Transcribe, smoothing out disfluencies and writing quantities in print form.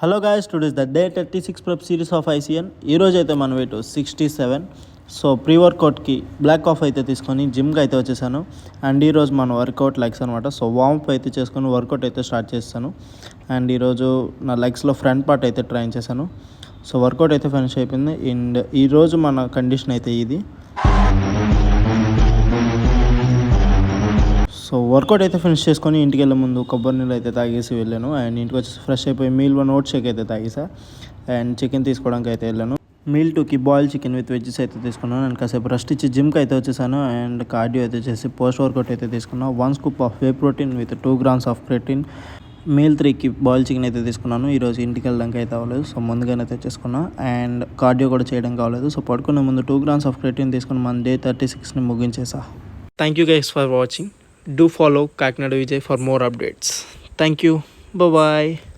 Hello guys, today is the day 36 prep series of ICN. ఈరోజు అయితే మన weight 67. So pre వర్కౌట్కి black coffee అయితే తీసుకొని జిమ్కి అయితే వచ్చేసాను. అండ్ ఈరోజు మన వర్కౌట్ లెగ్స్ అనమాట. సో వార్మప్ అయితే చేసుకొని వర్కౌట్ అయితే స్టార్ట్ చేస్తాను. అండ్ ఈరోజు నా లెగ్స్లో ఫ్రంట్ పార్ట్ అయితే ట్రైన్ చేశాను. సో వర్కౌట్ అయితే ఫినిష్ అయిపోయింది. అండ్ ఈరోజు మన కండిషన్ అయితే ఇది. సో వర్కౌట్ అయితే ఫినిష్ చేసుకొని ఇంటికి వెళ్ళే ముందు కొబ్బరి నీళ్ళు అయితే తాగేసి వెళ్ళాను. అండ్ ఇంటికి వచ్చేసి ఫ్రెష్ అయిపోయి మీల్ 1 ఓట్ షేక్ అయితే తాగేసా. అండ్ చికెన్ తీసుకోవడానికి అయితే వెళ్ళాను. మీల్ 2కి బాయిల్ చికెన్ విత్ వెజ్జెస్ అయితే తీసుకున్నాను. అండ్ కాసేపు రెస్ట్ ఇచ్చి జిమ్కి అయితే వచ్చేసాను. అండ్ కార్డియో అయితే చేసి పోస్ట్ వర్కౌట్ అయితే తీసుకున్నాను. 1 scoop of whey protein with 2 grams of protein. Meal 3కి బాయిల్ చికెన్ అయితే తీసుకున్నాను. ఈరోజు ఇంటికి వెళ్ళడానికి అయితే అవ్వలేదు, సో ముందుగానే తెచ్చేసుకున్నాను. అండ్ కార్డియో కూడా చేయడం కావలేదు. సో పడుకునే ముందు 2 grams ఆఫ్ ప్రోటీన్ తీసుకుని మన డే 36ని ముగించేసా. Thank you guys for watching. Do follow Kakinada Vijay for more updates. Thank you. Bye bye.